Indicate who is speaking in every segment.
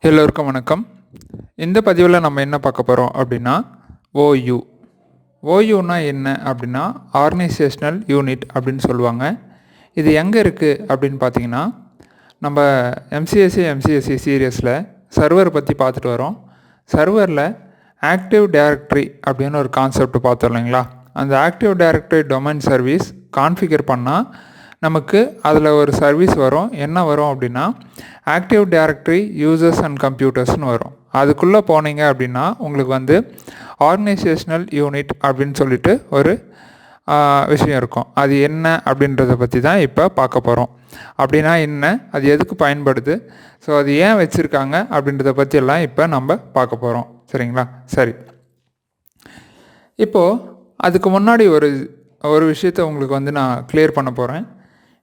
Speaker 1: எல்லோருக்கும் வணக்கம். இந்த பதிவில் நம்ம என்ன பார்க்க போகிறோம் அப்படின்னா ஓயு. ஓயுன்னா என்ன அப்படின்னா ஆர்கனைசேஷ்னல் யூனிட் அப்படின்னு சொல்லுவாங்க. இது எங்கே இருக்குது அப்படின்னு பார்த்தீங்கன்னா, நம்ம எம்சிஎஸ்சி சீரியஸில் சர்வர் பற்றி பார்த்துட்டு வரோம். சர்வரில் ஆக்டிவ் டைரக்டரி அப்படின்னு ஒரு கான்செப்ட் பார்த்தோம் இல்லைங்களா? அந்த active directory domain service configure பண்ணால் நமக்கு அதில் ஒரு சர்வீஸ் வரும். என்ன வரும் அப்படின்னா ஆக்டிவ் டைரக்டரி யூசர்ஸ் அண்ட் கம்ப்யூட்டர்ஸ்னு வரும். அதுக்குள்ளே போனீங்க அப்படின்னா உங்களுக்கு வந்து ஆர்கனைசேஷ்னல் யூனிட் அப்படின்னு சொல்லிட்டு ஒரு விஷயம் இருக்கும். அது என்ன அப்படின்றத பற்றி தான் இப்போ பார்க்க போகிறோம். அப்படின்னா என்ன, அது எதுக்கு பயன்படுது, ஸோ அது ஏன் வச்சுருக்காங்க அப்படின்றத பற்றியெல்லாம் இப்போ நம்ம பார்க்க போகிறோம். சரிங்களா? சரி, இப்போது அதுக்கு முன்னாடி ஒரு விஷயத்தை உங்களுக்கு வந்து நான் கிளியர் பண்ண போகிறேன்.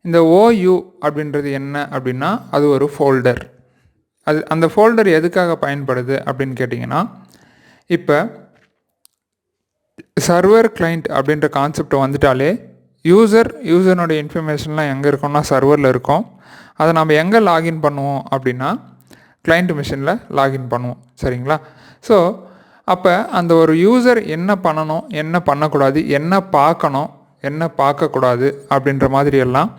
Speaker 1: இந்த ஓயு அப்படின்றது என்ன அப்படின்னா அது ஒரு ஃபோல்டர். அந்த ஃபோல்டர் எதுக்காக பயன்படுது அப்படின்னு கேட்டிங்கன்னா, இப்போ சர்வர் கிளைண்ட் அப்படின்ற கான்செப்ட் வந்துட்டாலே யூசர்னுடைய இன்ஃபர்மேஷன்லாம் எங்கே இருக்கும்னா சர்வரில் இருக்கும். அதை நம்ம எங்கே லாகின் பண்ணுவோம் அப்படின்னா கிளைண்ட் மிஷினில் லாகின் பண்ணுவோம். சரிங்களா? ஸோ அப்போ அந்த ஒரு யூசர் என்ன பண்ணணும், என்ன பண்ணக்கூடாது, என்ன பார்க்கணும், என்ன பார்க்கக்கூடாது அப்படின்ற மாதிரியெல்லாம்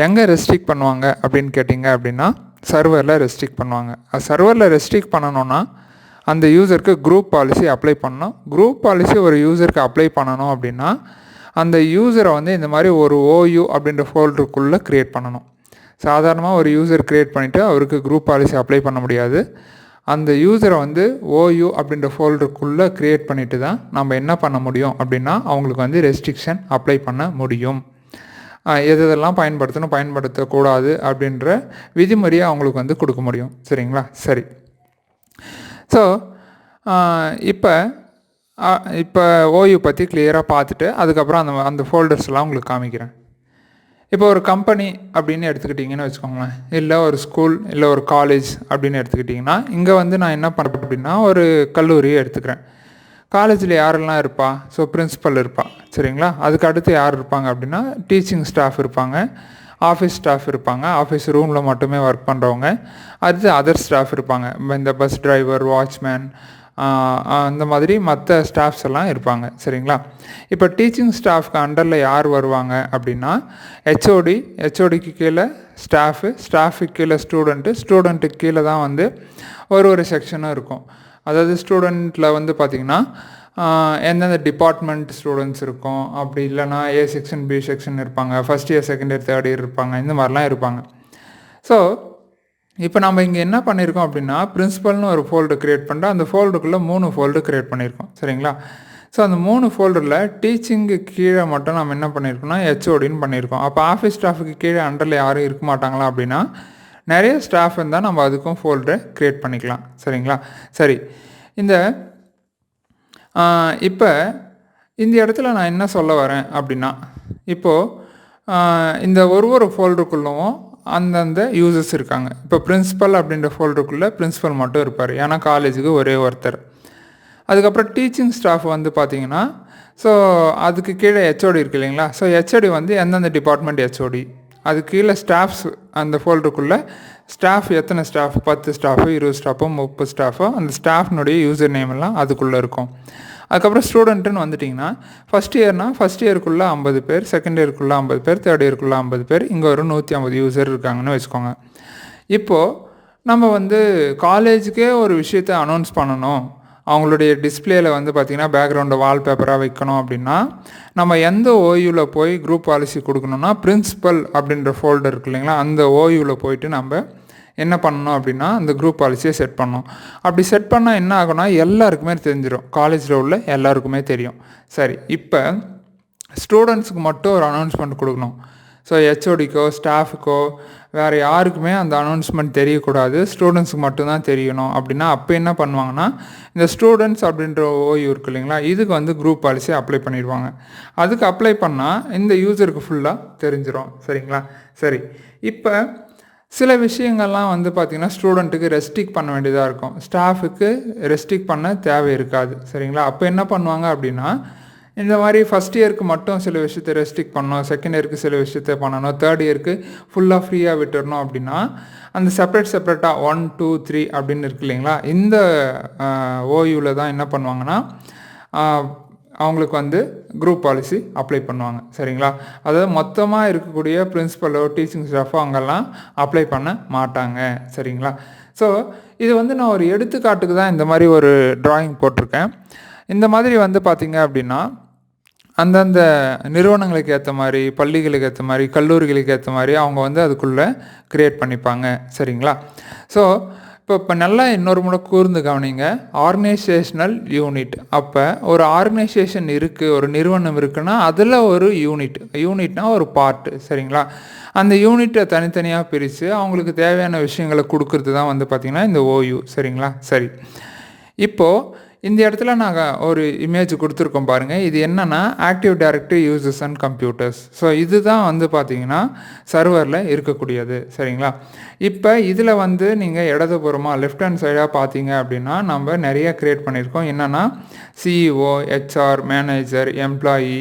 Speaker 1: எங்கே ரெஸ்ட்ரிக்ட் பண்ணுவாங்க அப்படின்னு கேட்டிங்க அப்படின்னா சர்வரில் ரெஸ்ட்ரிக்ட் பண்ணுவாங்க. சர்வரில் ரெஸ்ட்ரிக்ட் பண்ணணுன்னா அந்த யூசருக்கு குரூப் பாலிசி அப்ளை பண்ணணும். குரூப் பாலிசி ஒரு யூசருக்கு அப்ளை பண்ணணும் அப்படின்னா அந்த யூசரை வந்து இந்த மாதிரி ஒரு ஓயு அப்படின்ற ஃபோல்டருக்குள்ளே க்ரியேட் பண்ணணும். சாதாரணமாக ஒரு யூசர் க்ரியேட் பண்ணிவிட்டு அவருக்கு குரூப் பாலிசி அப்ளை பண்ண முடியாது. அந்த யூசரை வந்து ஓயு அப்படின்ற ஃபோல்டருக்குள்ளே க்ரியேட் பண்ணிவிட்டு தான் நம்ம என்ன பண்ண முடியும் அப்படின்னா அவங்களுக்கு வந்து ரெஸ்ட்ரிக்ஷன் அப்ளை பண்ண முடியும். எதெல்லாம் பயன்படுத்தணும், பயன்படுத்தக்கூடாது அப்படின்ற விதிமுறையை அவங்களுக்கு வந்து கொடுக்க முடியும். சரிங்களா? சரி, ஸோ இப்போ ஓயு பற்றி கிளியராக பார்த்துட்டு அதுக்கப்புறம் அந்த ஃபோல்டர்ஸ்லாம் உங்களுக்கு காமிக்கிறேன். இப்போ ஒரு கம்பெனி அப்படின்னு எடுத்துக்கிட்டிங்கன்னு வச்சுக்கோங்களேன், இல்லை ஒரு ஸ்கூல், இல்லை ஒரு காலேஜ் அப்படின்னு எடுத்துக்கிட்டிங்கன்னா, இங்கே வந்து நான் என்ன பண்ணுறேன் அப்படின்னா ஒரு கல்லூரியை எடுத்துக்கிறேன். காலேஜில் யாரெல்லாம் இருப்பா? ஸோ பிரின்ஸிபல் இருப்பா. சரிங்களா? அதுக்கு அடுத்து யார் இருப்பாங்க அப்படின்னா டீச்சிங் ஸ்டாஃப் இருப்பாங்க, ஆஃபீஸ் ஸ்டாஃப் இருப்பாங்க, ஆஃபீஸ் ரூமில் மட்டுமே ஒர்க் பண்ணுறவங்க. அடுத்து அதர் ஸ்டாஃப் இருப்பாங்க, இந்த பஸ் டிரைவர், வாட்ச்மேன், அந்த மாதிரி மற்ற ஸ்டாஃப்ஸ் எல்லாம் இருப்பாங்க. சரிங்களா? இப்போ டீச்சிங் ஸ்டாஃப்க்கு அண்டரில் யார் வருவாங்க அப்படின்னா ஹெச்ஓடிக்கு கீழே ஸ்டாஃபுக்கு கீழே ஸ்டூடெண்ட்டுக்கு கீழே தான் வந்து ஒரு செக்ஷனும் இருக்கும். அதாவது ஸ்டூடெண்ட்டில் வந்து பார்த்திங்கன்னா எந்தெந்த டிபார்ட்மெண்ட் ஸ்டூடெண்ட்ஸ் இருக்கும், அப்படி இல்லைனா ஏ செக்ஷன், பி செக்ஷன் இருப்பாங்க, first year, second year, third year இருப்பாங்க, இந்த மாதிரிலாம் இருப்பாங்க. ஸோ இப்போ நம்ம இங்கே என்ன பண்ணியிருக்கோம் அப்படின்னா பிரின்சிபல்னு ஒரு ஃபோல்டர் க்ரியேட் பண்ணிட்டு அந்த ஃபோல்டருக்குள்ளே 3 ஃபோல்டர் க்ரியேட் பண்ணியிருக்கோம். சரிங்களா? ஸோ அந்த 3 ஃபோல்டரில் டீச்சிங்கு கீழே மட்டும் நம்ம என்ன பண்ணியிருக்கோம்னா ஹெச்ஓடின்னு பண்ணியிருக்கோம். அப்போ ஆஃபீஸ் ஸ்டாஃபுக்கு கீழே அண்டரில் யாரும் இருக்க மாட்டாங்களா அப்படின்னா நிறைய ஸ்டாஃப் இருந்தால் நம்ம அதுக்கும் ஃபோல்டரை க்ரியேட் பண்ணிக்கலாம். சரிங்களா? சரி, இப்போ இந்த இடத்துல நான் என்ன சொல்ல வரேன் அப்படின்னா, இப்போது இந்த ஒரு ஃபோல்டருக்குள்ளவும் அந்தந்த யூசர்ஸ் இருக்காங்க. இப்போ பிரின்ஸிபல் அப்படின்ற ஃபோல்டருக்குள்ளே பிரின்ஸிபல் மட்டும் இருப்பார், ஏன்னா காலேஜுக்கு ஒரே ஒருத்தர். அதுக்கப்புறம் டீச்சிங் ஸ்டாஃப் வந்து பார்த்திங்கன்னா, ஸோ அதுக்கு கீழே ஹெச்ஓடி இருக்குது இல்லைங்களா? ஸோ ஹெச்ஓடி வந்து எந்தெந்த டிபார்ட்மெண்ட் ஹெச்ஓடி, அது கீழே ஸ்டாஃப்ஸ், அந்த ஃபோல்டருக்குள்ளே ஸ்டாஃப் எத்தனை ஸ்டாஃப், 10 ஸ்டாஃபோ 20 ஸ்டாஃபோ 30 ஸ்டாஃபோ, அந்த ஸ்டாஃப்னுடைய யூசர் நேம் எல்லாம் அதுக்குள்ளே இருக்கும். அதுக்கப்புறம் ஸ்டூடெண்ட்டுன்னு வந்துட்டிங்கன்னா ஃபஸ்ட் இயருக்குள்ளே 50 பேர், செகண்ட் இயருக்குள்ளே 50 பேர், தேர்ட் இயருக்குள்ளே 50 பேர், இங்கே ஒரு 150 யூசர் இருக்காங்கன்னு வச்சுக்கோங்க. இப்போது நம்ம வந்து காலேஜுக்கே ஒரு விஷயத்தை அனௌன்ஸ் பண்ணணும், அவங்களுடைய டிஸ்பிளேயில் வந்து பார்த்திங்கன்னா பேக்ரவுண்டை வால்பேப்பராக வைக்கணும் அப்படின்னா நம்ம எந்த ஓயுவில் போய் குரூப் பாலிசி கொடுக்கணுன்னா பிரின்சிபல் அப்படின்ற ஃபோல்டர் இருக்கு இல்லைங்களா, அந்த ஓயுவில் போயிட்டு நம்ம என்ன பண்ணணும் அப்படின்னா அந்த குரூப் பாலிசியை செட் பண்ணணும். அப்படி செட் பண்ணால் என்ன ஆகும்னா எல்லாருக்குமே தெரிஞ்சிடும், காலேஜில் உள்ள எல்லாருக்குமே தெரியும். சரி, இப்போ ஸ்டூடெண்ட்ஸுக்கு மட்டும் ஒரு அனௌன்ஸ்மெண்ட் கொடுக்கணும். ஸோ ஹெச்ஓடிக்கோ ஸ்டாஃபுக்கோ வேறு யாருக்குமே அந்த அனௌன்ஸ்மெண்ட் தெரியக்கூடாது, ஸ்டூடெண்ட்ஸுக்கு மட்டும்தான் தெரியணும் அப்படின்னா அப்போ என்ன பண்ணுவாங்கன்னா இந்த ஸ்டூடெண்ட்ஸ் அப்படின்ற ஓய்வு இருக்குது இல்லைங்களா, இதுக்கு வந்து குரூப் பாலிசி அப்ளை பண்ணிடுவாங்க. அதுக்கு அப்ளை பண்ணால் இந்த யூசருக்கு ஃபுல்லாக தெரிஞ்சிடும். சரிங்களா? சரி, இப்போ சில விஷயங்கள்லாம் வந்து பார்த்திங்கன்னா ஸ்டூடெண்ட்டுக்கு ரெஸ்ட்ரிக்ட் பண்ண வேண்டியதாக இருக்கும், ஸ்டாஃபுக்கு ரெஸ்ட்ரிக்ட் பண்ண தேவை இருக்காது. சரிங்களா? அப்போ என்ன பண்ணுவாங்க அப்படின்னா இந்த மாதிரி ஃபஸ்ட் இயருக்கு மட்டும் சில விஷயத்தை ரெஸ்ட்ரிக்ட் பண்ணணும், செகண்ட் இயருக்கு சில விஷயத்தை பண்ணணும், தேர்ட் இயருக்கு ஃபுல்லாக ஃப்ரீயாக விட்டுறணும் அப்படின்னா அந்த செப்பரேட்டாக 1 2 3 அப்படின்னு இருக்கு இல்லைங்களா, இந்த ஓயூவில் தான் என்ன பண்ணுவாங்கன்னா அவங்களுக்கு வந்து குரூப் பாலிசி அப்ளை பண்ணுவாங்க. சரிங்களா, அதாவது மொத்தமாக இருக்கக்கூடிய பிரின்சிபலோ டீச்சிங் ஸ்டாஃபோ அங்கெல்லாம் அப்ளை பண்ண மாட்டாங்க. சரிங்களா, ஸோ இது வந்து நான் ஒரு எடுத்துக்காட்டுக்கு தான் இந்த மாதிரி ஒரு ட்ராயிங் போட்டிருக்கேன். இந்த மாதிரி வந்து பார்த்திங்க அப்படின்னா அந்தந்த நிறுவனங்களுக்கு ஏற்ற மாதிரி, பள்ளிகளுக்கு ஏற்ற மாதிரி, கல்லூரிகளுக்கு ஏற்ற மாதிரி அவங்க வந்து அதுக்குள்ளே க்ரியேட் பண்ணிப்பாங்க. சரிங்களா, ஸோ இப்போ நல்லா இன்னொரு முறை கூர்ந்து கவனிங்க. ஆர்கனைசேஷனல் யூனிட், அப்போ ஒரு ஆர்கனைசேஷன் இருக்குது, ஒரு நிறுவனம் இருக்குன்னா அதில் ஒரு யூனிட்னா ஒரு பார்ட்டு. சரிங்களா, அந்த யூனிட்டை தனித்தனியாக பிரித்து அவங்களுக்கு தேவையான விஷயங்களை கொடுக்கறது தான் வந்து பார்த்திங்கன்னா இந்த ஓயூ. சரிங்களா, சரி, இப்போது இந்த இடத்துல நாங்கள் ஒரு இமேஜ் கொடுத்துருக்கோம் பாருங்கள். இது என்னென்னா active directory users and computers. So இதுதான் வந்து பார்த்திங்கன்னா சர்வரில் இருக்கக்கூடியது. சரிங்களா, இப்போ இதில் வந்து நீங்கள் இடதுபுறமாக லெஃப்ட் ஹேண்ட் சைடாக பார்த்தீங்க அப்படின்னா நம்ம நிறைய க்ரியேட் பண்ணியிருக்கோம். என்னென்னா சிஇஓ, ஹெச்ஆர், மேனேஜர், எம்ப்ளாயி.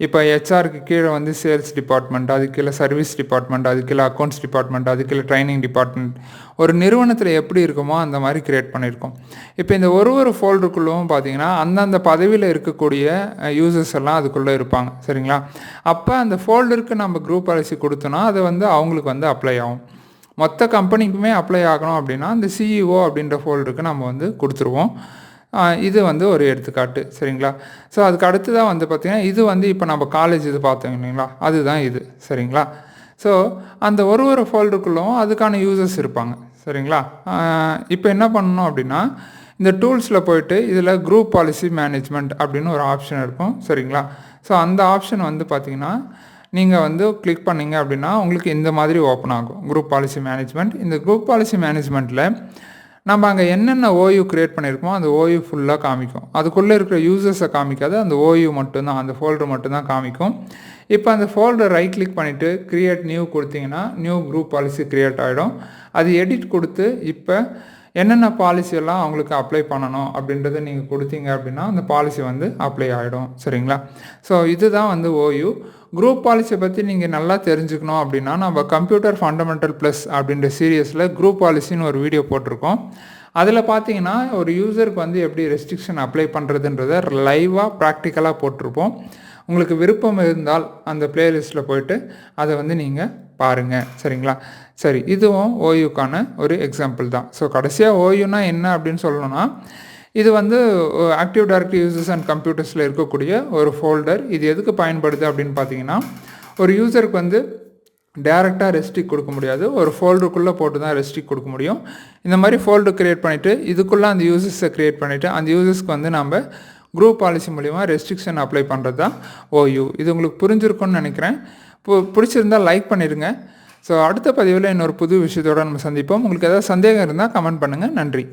Speaker 1: இப்போ ஹெச்ஆருக்கு கீழே வந்து சேல்ஸ் டிபார்ட்மெண்ட், அதுக்கு கீழே சர்வீஸ் டிபார்ட்மெண்ட், அதுக்கு கீழே அக்கௌண்ட்ஸ் டிபார்ட்மெண்ட், அதுக்கு கீழே ட்ரைனிங் டிபார்ட்மெண்ட். ஒரு நிறுவனத்தில் எப்படி இருக்குமோ அந்த மாதிரி க்ரியேட் பண்ணியிருக்கோம். இப்போ இந்த ஒரு ஃபோல்டருக்குள்ளவும் பார்த்தீங்கன்னா அந்தந்த பதவியில் இருக்கக்கூடிய யூசர்ஸ் எல்லாம் அதுக்குள்ளே இருப்பாங்க. சரிங்களா, அப்போ அந்த ஃபோல்டருக்கு நம்ம குரூப் பாலிசி கொடுத்தோன்னா அது வந்து அவங்களுக்கு வந்து அப்ளை ஆகும். மொத்த கம்பெனிக்குமே அப்ளை ஆகணும் அப்படின்னா அந்த சிஇஓ அப்படின்ற ஃபோல்டருக்கு நம்ம வந்து கொடுத்துருவோம். இது வந்து ஒரு எடுத்துக்காட்டு. சரிங்களா, ஸோ அதுக்கு அடுத்து தான் வந்து பார்த்திங்கன்னா இது வந்து இப்போ நம்ம காலேஜ் இது பார்த்தோம் இல்லைங்களா, அதுதான் இது. சரிங்களா, ஸோ அந்த ஒரு ஃபோல்டருக்குள்ளும் அதுக்கான யூசர்ஸ் இருப்பாங்க. சரிங்களா, இப்போ என்ன பண்ணணும் அப்படின்னா இந்த டூல்ஸில் போயிட்டு இதில் குரூப் பாலிசி மேனேஜ்மெண்ட் அப்படின்னு ஒரு ஆப்ஷன் இருக்கும். சரிங்களா, ஸோ அந்த ஆப்ஷன் வந்து பார்த்திங்கன்னா நீங்கள் வந்து கிளிக் பண்ணிங்க அப்படின்னா உங்களுக்கு இந்த மாதிரி ஓப்பன் ஆகும் குரூப் பாலிசி மேனேஜ்மெண்ட். இந்த குரூப் பாலிசி மேனேஜ்மெண்ட்டில் நம்ம அங்கே என்னென்ன ஓயூ க்ரியேட் பண்ணியிருக்கோமோ அந்த ஓயூ ஃபுல்லாக காமிக்கும். அதுக்குள்ளே இருக்கிற யூசர்ஸை காமிக்காது, அந்த ஓயூ மட்டும்தான், அந்த ஃபோல்டர் மட்டும்தான் காமிக்கும். இப்போ அந்த ஃபோல்டர் ரைட் கிளிக் பண்ணிவிட்டு க்ரியேட் நியூ கொடுத்தீங்கன்னா நியூ குரூப் பாலிசி க்ரியேட் ஆகிடும். அது எடிட் கொடுத்து இப்போ என்னென்ன பாலிசியெல்லாம் அவங்களுக்கு அப்ளை பண்ணணும் அப்படின்றத நீங்கள் கொடுத்தீங்க அப்படின்னா அந்த பாலிசி வந்து அப்ளை ஆகிடும். சரிங்களா, ஸோ இதுதான் வந்து ஓயூ. குரூப் பாலிசியை பற்றி நீங்கள் நல்லா தெரிஞ்சுக்கணும் அப்படின்னா நம்ம கம்ப்யூட்டர் ஃபண்டமெண்டல் ப்ளஸ் அப்படின்ற சீரியஸில் குரூப் பாலிசின்னு ஒரு வீடியோ போட்டிருக்கோம். அதில் பார்த்தீங்கன்னா ஒரு யூசருக்கு வந்து எப்படி ரெஸ்ட்ரிக்ஷன் அப்ளை பண்ணுறதுன்றதை லைவாக ப்ராக்டிக்கலாக போட்டிருப்போம். உங்களுக்கு விருப்பம் இருந்தால் அந்த பிளேலிஸ்ட்டில் போயிட்டு அதை வந்து நீங்கள் பாருங்கள். சரிங்களா, சரி, இதுவும் ஓயூக்கான ஒரு எக்ஸாம்பிள் தான். ஸோ கடைசியாக ஓயூனா என்ன அப்படின்னு சொல்லணும்னா இது வந்து ஆக்டிவ் டைரக்டரி யூசர்ஸ் அண்ட் கம்ப்யூட்டர்ஸில் இருக்கக்கூடிய ஒரு ஃபோல்டர். இது எதுக்கு பயன்படுது அப்படின்னு பார்த்தீங்கன்னா ஒரு யூசருக்கு வந்து டேரெக்டாக ரெஸ்ட்ரிக்ட் கொடுக்க முடியாது, ஒரு ஃபோல்டருக்குள்ளே போட்டு தான் ரெஸ்ட்ரிக்ட் கொடுக்க முடியும். இந்த மாதிரி ஃபோல்டர் க்ரியேட் பண்ணிவிட்டு இதுக்குள்ளே அந்த யூசர்ஸை க்ரியேட் பண்ணிவிட்டு அந்த யூசர்ஸ்க்கு வந்து நம்ம குரூப் பாலிசி மூலிமா ரெஸ்ட்ரிக்ஷன் அப்ளை பண்ணுறது தான் ஓயூ. இது உங்களுக்கு புரிஞ்சிருக்கும்னு நினைக்கிறேன். பிடிச்சிருந்தால் லைக் பண்ணிடுங்க. ஸோ அடுத்த பதிவில் இன்னொரு புது விஷயத்தோடு நம்ம சந்திப்போம். உங்களுக்கு ஏதாவது சந்தேகம் இருந்தால் கமெண்ட் பண்ணுங்கள். நன்றி.